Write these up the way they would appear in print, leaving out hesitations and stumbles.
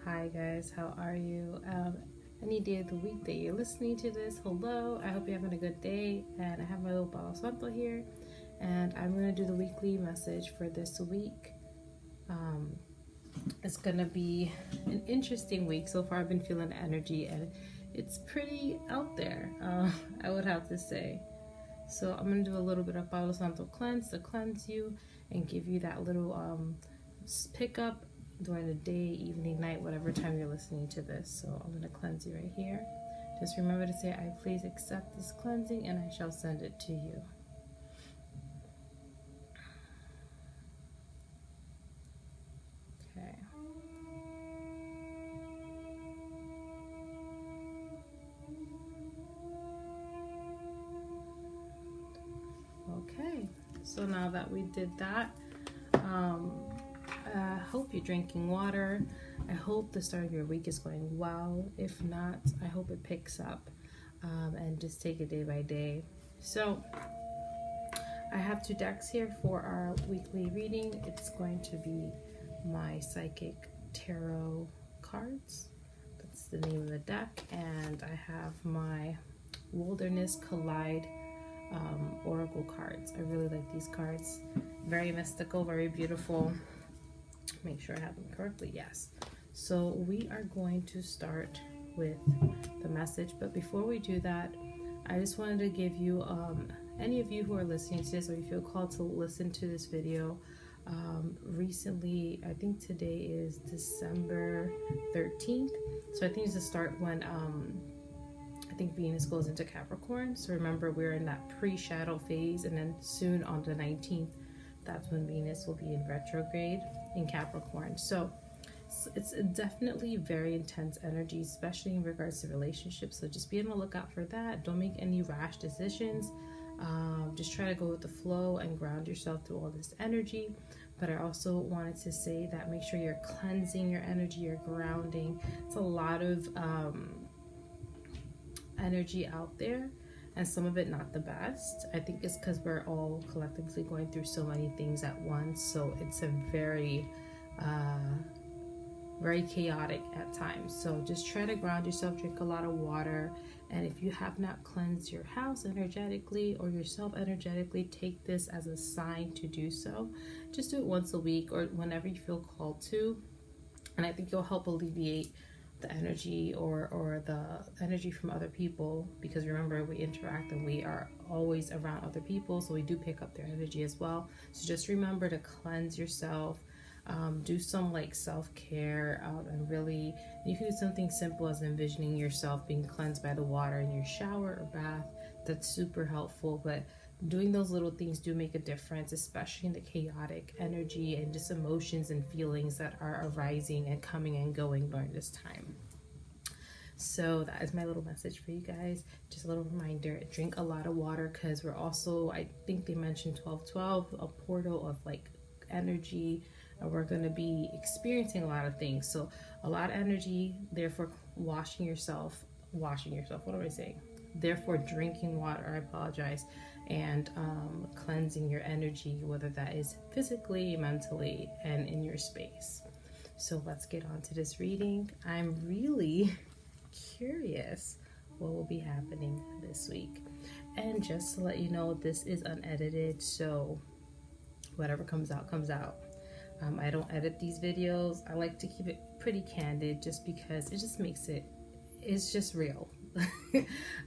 Hi guys, how are you? Any day of the week that you're listening to this, hello. I hope you're having a good day. And I have my little Palo Santo here, and I'm going to do the weekly message for this week. It's going to be an interesting week. So far I've been feeling the energy and it's pretty out there, I would have to say. So I'm going to do a little bit of Palo Santo cleanse to cleanse you and give you that little pickup during the day, evening, night, whatever time you're listening to this. So I'm going to cleanse you right here. Just remember to say, I please accept this cleansing and I shall send it to you. Okay. Okay, so now that we did that, I hope you're drinking water. I hope the start of your week is going well. If not, I hope it picks up, and just take it day by day. So I have 2 decks here for our weekly reading. It's going to be my Psychic Tarot cards. That's the name of the deck. And I have my Wilderness Collide Oracle cards. I really like these cards. Very mystical, very beautiful. Make sure I have them correctly. Yes. So we are going to start with the message, but before we do that, I just wanted to give you any of you who are listening to this, or you feel called to listen to this video, recently, I think today is December 13th, so I think it's the start when I think Venus goes into Capricorn. So remember, we're in that pre-shadow phase, and then soon on the 19th, that's when Venus will be in retrograde in Capricorn. So it's definitely very intense energy, especially in regards to relationships. So just be on the lookout for that. Don't make any rash decisions. Just try to go with the flow and ground yourself through all this energy. But I also wanted to say that make sure you're cleansing your energy, you're grounding. It's a lot of energy out there, and some of it not the best. I think it's because we're all collectively going through so many things at once, so it's a very chaotic at times. So just try to ground yourself, drink a lot of water, and if you have not cleansed your house energetically or yourself energetically, take this as a sign to do so. Just do it once a week or whenever you feel called to, and I think you'll help alleviate the energy or the energy from other people, because remember, we interact and we are always around other people, so we do pick up their energy as well. So just remember to cleanse yourself. Do some like self-care, and really you can do something simple as envisioning yourself being cleansed by the water in your shower or bath. That's super helpful, but doing those little things do make a difference, especially in the chaotic energy and just emotions and feelings that are arising and coming and going during this time. So that is my little message for you guys. Just a little reminder, drink a lot of water, because we're also, I think they mentioned 1212, a portal of like energy, and we're going to be experiencing a lot of things. So a lot of energy, therefore washing yourself, what am I saying? Therefore drinking water, I apologize, and cleansing your energy, whether that is physically, mentally, and in your space. So let's get on to this reading. I'm really curious what will be happening this week. And just to let you know, this is unedited, so whatever comes out, comes out. I don't edit these videos. I like to keep it pretty candid just because it just makes it's just real.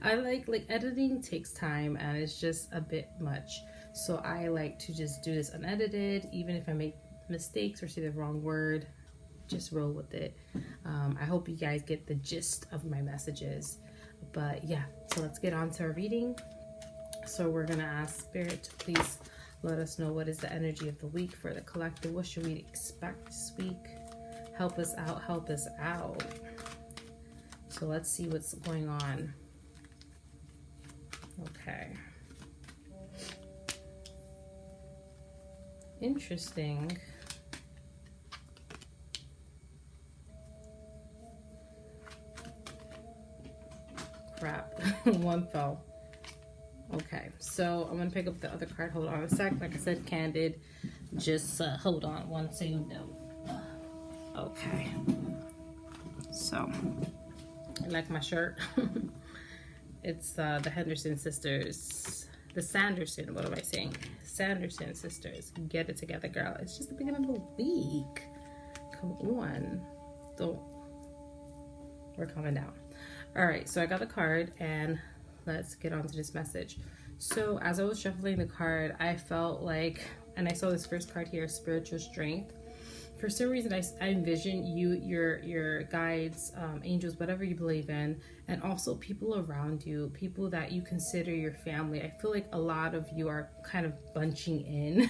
I like editing takes time and it's just a bit much. So I like to just do this unedited, even if I make mistakes or say the wrong word, just roll with it. I hope you guys get the gist of my messages. But yeah, so let's get on to our reading. So we're gonna ask Spirit to please let us know what is the energy of the week for the collective. What should we expect this week? Help us out, help us out. So let's see what's going on. Okay. Interesting. Crap. One fell. Okay, so I'm gonna pick up the other card. Hold on a sec. Like I said, candid. Just hold on one second. Okay. So I like my shirt. It's the Henderson sisters, the Sanderson, what am I saying? Sanderson sisters. Get it together, girl. It's just the beginning of the week. Come on. We're coming down. All right, so I got the card and let's get on to this message. So as I was shuffling the card, I felt like, and I saw this first card here, spiritual strength. For some reason, I envision you, your guides, angels, whatever you believe in, and also people around you, people that you consider your family. I feel like a lot of you are kind of bunching in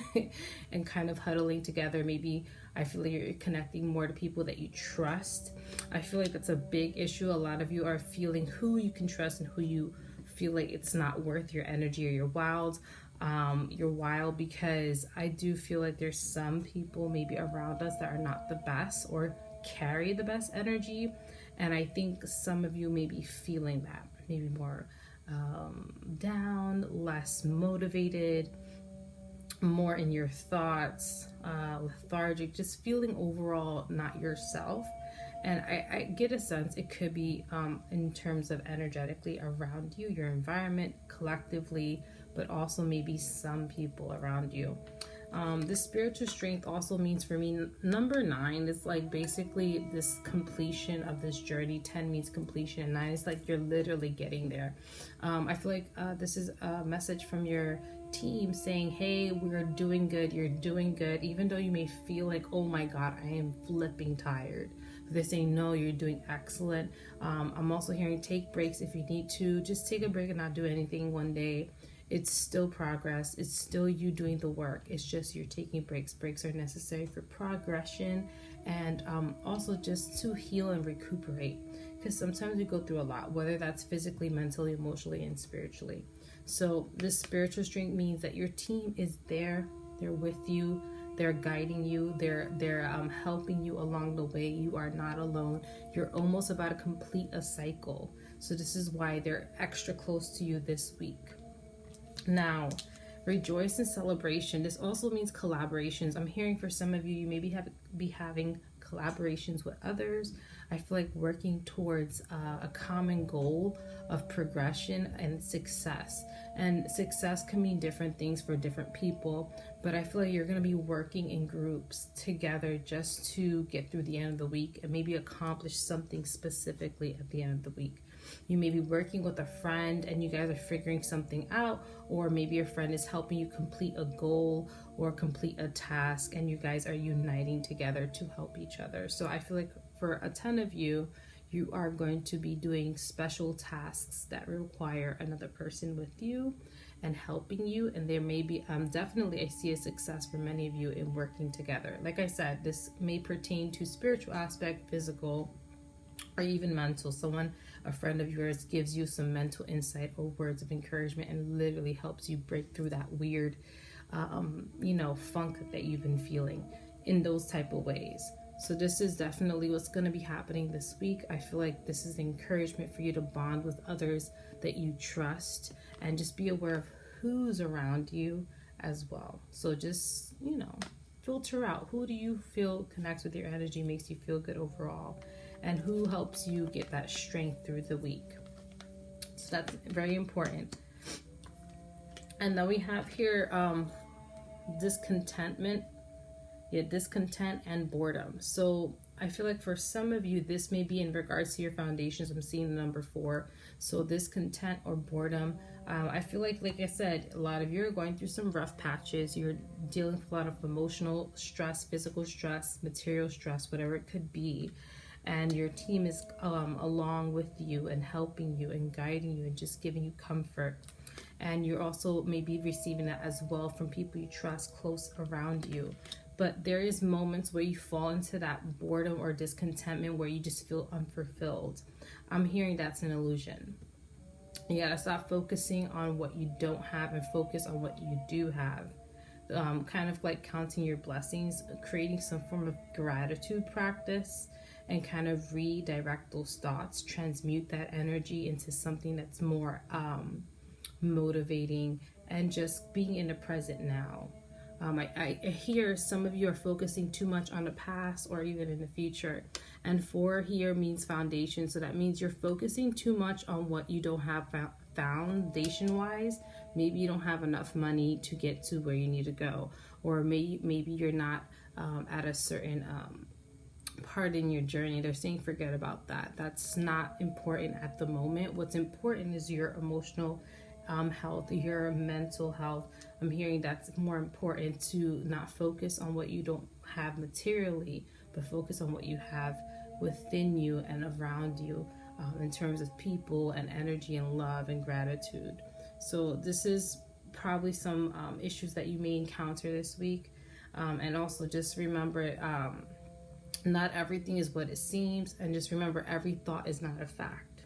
and kind of huddling together. Maybe I feel like you're connecting more to people that you trust. I feel like that's a big issue. A lot of you are feeling who you can trust and who you feel like it's not worth your energy or your wild. Because I do feel like there's some people maybe around us that are not the best or carry the best energy, and I think some of you may be feeling that, maybe more down, less motivated, more in your thoughts, lethargic, just feeling overall not yourself. And I get a sense it could be in terms of energetically around you, your environment, collectively, but also maybe some people around you. This spiritual strength also means for me, number 9 is like basically this completion of this journey. 10 means completion, and 9 is like you're literally getting there. I feel like this is a message from your team saying, hey, we're doing good, you're doing good, even though you may feel like, oh my god, I am flipping tired. They're saying, no, you're doing excellent. I'm also hearing take breaks if you need to. Just take a break and not do anything one day. It's still progress. It's still you doing the work. It's just you're taking breaks. Breaks are necessary for progression and also just to heal and recuperate. Because sometimes we go through a lot, whether that's physically, mentally, emotionally, and spiritually. So this spiritual strength means that your team is there. They're with you. They're guiding you. They're helping you along the way. You are not alone. You're almost about to complete a cycle. So this is why they're extra close to you this week. Now, rejoice in celebration. This also means collaborations. I'm hearing for some of you, you maybe be having collaborations with others. I feel like working towards a common goal of progression and success. And success can mean different things for different people, but I feel like you're going to be working in groups together just to get through the end of the week and maybe accomplish something specifically at the end of the week. You may be working with a friend and you guys are figuring something out, or maybe your friend is helping you complete a goal or complete a task, and you guys are uniting together to help each other. So I feel like for a ton of you, you are going to be doing special tasks that require another person with you and helping you. And there may be, definitely I see a success for many of you in working together. Like I said, this may pertain to spiritual aspect, physical, or even mental. A friend of yours gives you some mental insight or words of encouragement and literally helps you break through that weird, funk that you've been feeling in those type of ways. So this is definitely what's going to be happening this week. I feel like this is encouragement for you to bond with others that you trust and just be aware of who's around you as well. So just, filter out who do you feel connects with your energy, makes you feel good overall, and who helps you get that strength through the week. So that's very important. And then we have here discontent and boredom. So I feel like for some of you, this may be in regards to your foundations. I'm seeing the number 4. So discontent or boredom. I feel like I said, a lot of you are going through some rough patches. You're dealing with a lot of emotional stress, physical stress, material stress, whatever it could be. And your team is along with you and helping you and guiding you and just giving you comfort. And you're also maybe receiving that as well from people you trust close around you. But there is moments where you fall into that boredom or discontentment where you just feel unfulfilled. I'm hearing that's an illusion. You gotta stop focusing on what you don't have and focus on what you do have. Kind of like counting your blessings, creating some form of gratitude practice, and kind of redirect those thoughts, transmute that energy into something that's more motivating, and just being in the present now. I hear some of you are focusing too much on the past or even in the future. And 4 here means foundation. So that means you're focusing too much on what you don't have foundation wise. Maybe you don't have enough money to get to where you need to go. Or maybe you're not at a certain part in your journey. They're saying forget about that. That's not important at the moment. What's important is your emotional health, your mental health. I'm hearing that's more important, to not focus on what you don't have materially, but focus on what you have within you and around you, in terms of people and energy and love and gratitude. So this is probably some issues that you may encounter this week. And also just remember, not everything is what it seems. And just remember, every thought is not a fact.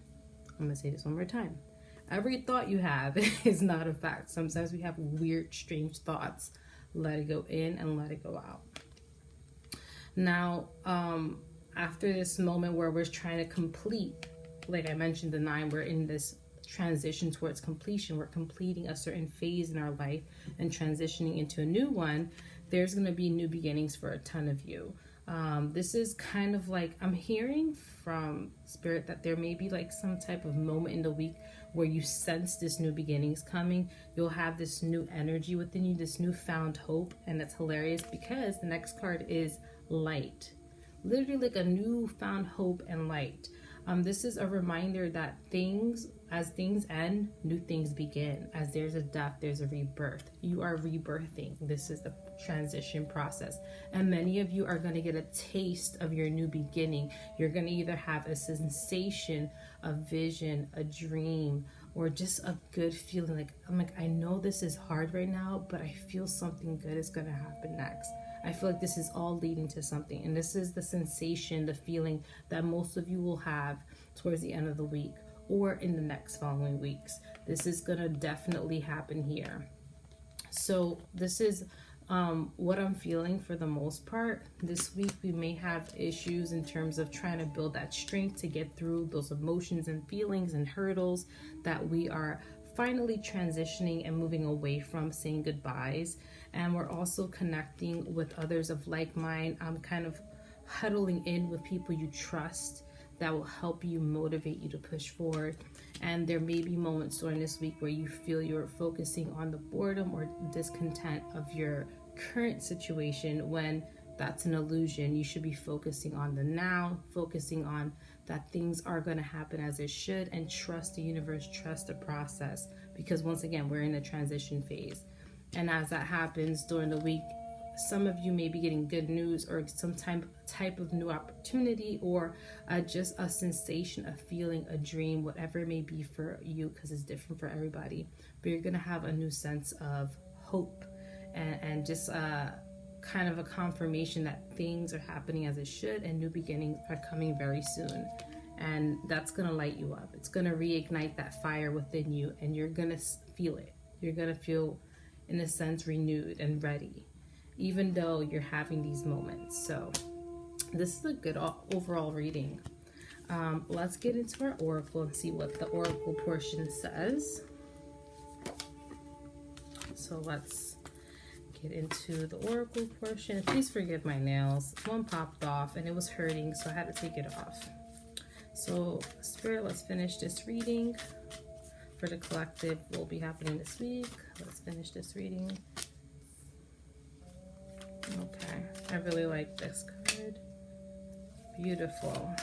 I'm going to say this one more time. Every thought you have is not a fact. Sometimes we have weird, strange thoughts. Let it go in and let it go out. Now, after this moment where we're trying to complete, like I mentioned, the 9, we're in this transition towards completion. We're completing a certain phase in our life and transitioning into a new one. There's going to be new beginnings for a ton of you. This is kind of like, I'm hearing from Spirit that there may be like some type of moment in the week where you sense this new beginnings coming. You'll have this new energy within you, this newfound hope. And that's hilarious because the next card is light. Literally like a newfound hope and light. This is a reminder that as things end, new things begin. As there's a death, there's a rebirth. You are rebirthing. This is the transition process. And many of you are going to get a taste of your new beginning. You're going to either have a sensation, a vision, a dream, or just a good feeling. I know this is hard right now, but I feel something good is going to happen next. I feel like this is all leading to something. And this is the sensation, the feeling that most of you will have towards the end of the week or in the next following weeks. This is going to definitely happen here. So this is what I'm feeling for the most part. This week we may have issues in terms of trying to build that strength to get through those emotions and feelings and hurdles that we are finally transitioning and moving away from, saying goodbyes. And we're also connecting with others of like mind. I'm kind of huddling in with people you trust that will help you, motivate you to push forward. And there may be moments during this week where you feel you're focusing on the boredom or discontent of your current situation, when that's an illusion. You should be focusing on the now, focusing on that things are going to happen as it should, and trust the universe, trust the process, because once again, we're in a transition phase. And as that happens during the week, some of you may be getting good news or some type of new opportunity, or just a sensation, a feeling, a dream, whatever it may be for you, because it's different for everybody. But you're going to have a new sense of hope and just kind of a confirmation that things are happening as it should, and new beginnings are coming very soon. And that's going to light you up. It's going to reignite that fire within you, and you're going to feel it. You're going to feel, in a sense, renewed and ready, even though you're having these moments. So this is a good overall reading. Let's get into our oracle and see what the oracle portion says. So let's get into the oracle portion. Please forgive my nails. One popped off and it was hurting, so I had to take it off. So Spirit, let's finish this reading for the collective. Will be happening this week. Let's finish this reading. Okay, I really like this card. Beautiful.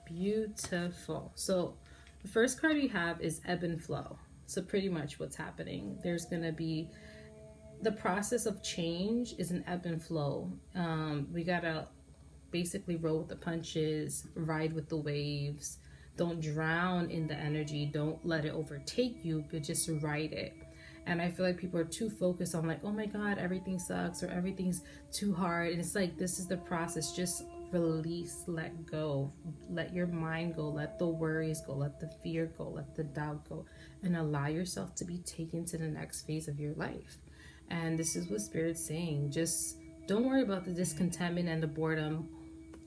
Beautiful. So the first card we have is ebb and flow. So pretty much what's happening, there's going to be the process of change is an ebb and flow. We got to basically roll with the punches, ride with the waves. Don't drown in the energy. Don't let it overtake you, but just ride it. And I feel like people are too focused on like, oh my God, everything sucks or everything's too hard. And it's like, this is the process. Just release, let go, let your mind go, let the worries go, let the fear go, let the doubt go, and allow yourself to be taken to the next phase of your life. And this is what Spirit's saying. Just don't worry about the discontentment and the boredom.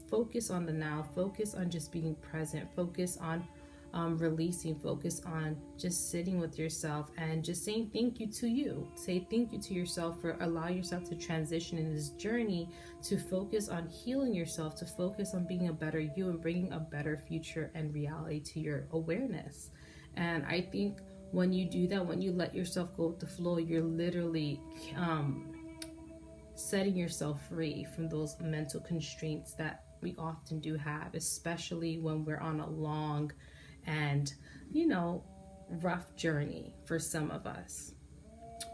Focus on the now. Focus on just being present. Focus on releasing. Focus on just sitting with yourself and just saying thank you to you. Say thank you to yourself for allowing yourself to transition in this journey, to focus on healing yourself, to focus on being a better you and bringing a better future and reality to your awareness. And I think when you do that, when you let yourself go with the flow, you're literally setting yourself free from those mental constraints that we often do have, especially when we're on a long and, rough journey for some of us.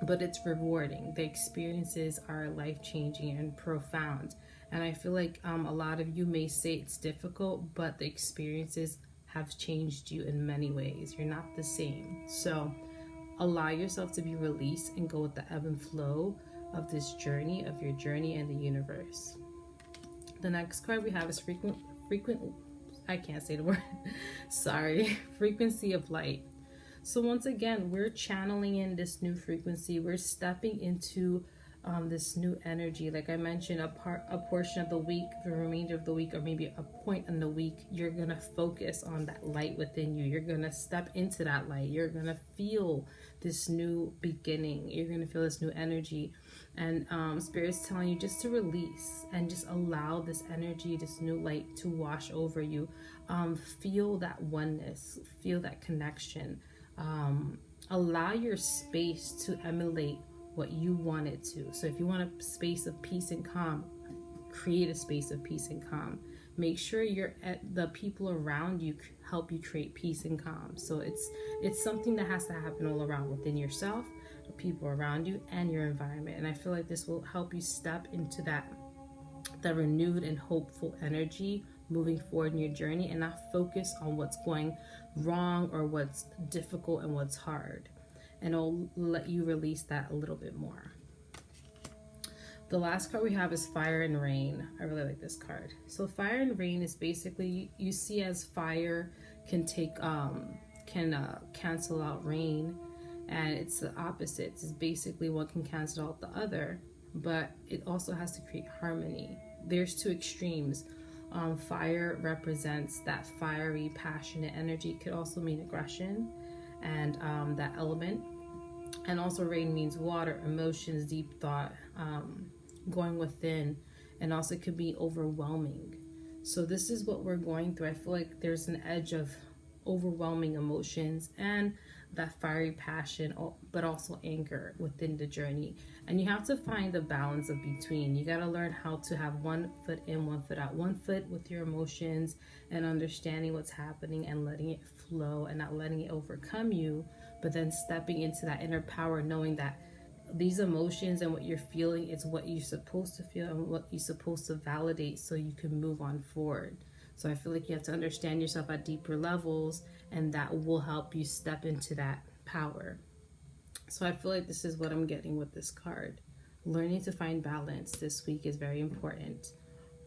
But it's rewarding. The experiences are life-changing and profound. And I feel like a lot of you may say it's difficult, but the experiences have changed you in many ways. You're not the same. So allow yourself to be released and go with the ebb and flow of this journey, of your journey and the universe. The next card we have is frequent, I can't say the word, sorry, frequency of light. So once again, we're channeling in this new frequency. We're stepping into this new energy. Like I mentioned, a portion of the week, the remainder of the week, or maybe a point in the week, you're going to focus on that light within you. You're going to step into that light. You're going to feel this new beginning. You're going to feel this new energy. And Spirit's telling you just to release and just allow this energy, this new light to wash over you. Feel that oneness, feel that connection. Allow your space to emulate what you want it to. So if you want a space of peace and calm, create a space of peace and calm. Make sure the people around you help you create peace and calm. So it's something that has to happen all around, within yourself, the people around you, and your environment. And I feel like this will help you step into that renewed and hopeful energy moving forward in your journey, and not focus on what's going wrong or what's difficult and what's hard. And it'll let you release that a little bit more. The last card we have is Fire and Rain. I really like this card. So Fire and Rain is basically, you see as fire can cancel out rain, and it's the opposite. It's basically one can cancel out the other, but it also has to create harmony. There's two extremes. Fire represents that fiery, passionate energy. It could also mean aggression and that element. And also rain means water, emotions, deep thought, going within, and also could be overwhelming. So this is what we're going through. I feel like there's an edge of overwhelming emotions and that fiery passion, but also anger within the journey. And you have to find the balance of between. You got to learn how to have one foot in, one foot out. One foot with your emotions and understanding what's happening and letting it flow and not letting it overcome you, but then stepping into that inner power, knowing that these emotions and what you're feeling is what you're supposed to feel and what you're supposed to validate so you can move on forward. So I feel like you have to understand yourself at deeper levels, and that will help you step into that power. So I feel like this is what I'm getting with this card. Learning to find balance this week is very important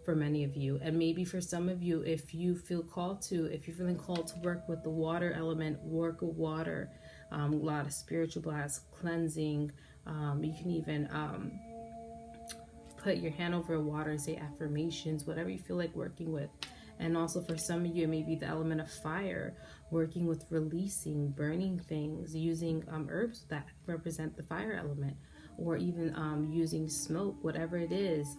for many of you. And maybe for some of you, if you're feeling called to work with the water element, work with water, a lot of spiritual baths, cleansing. You can even put your hand over water and say affirmations, whatever you feel like working with. And also for some of you, it may be the element of fire, working with releasing, burning things, using herbs that represent the fire element, or even using smoke, whatever it is.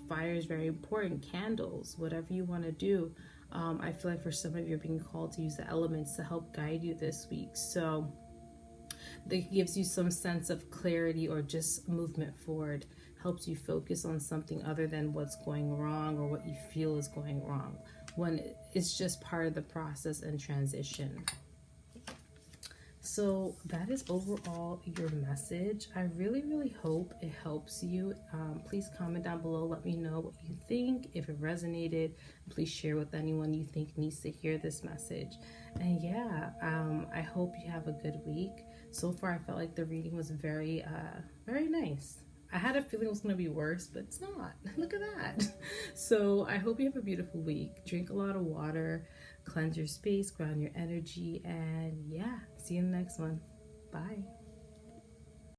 Fire is very important. Candles, whatever you want to do. I feel like for some of you, you're being called to use the elements to help guide you this week. So that gives you some sense of clarity or just movement forward, helps you focus on something other than what's going wrong or what you feel is going wrong, when it's just part of the process and transition. So that is overall your message. I really, really hope it helps you. Please comment down below. Let me know what you think. If it resonated, please share with anyone you think needs to hear this message. And yeah, I hope you have a good week. So far, I felt like the reading was very, very nice. I had a feeling it was going to be worse, but it's not. Look at that. So I hope you have a beautiful week. Drink a lot of water, cleanse your space, ground your energy, and yeah, see you in the next one. Bye.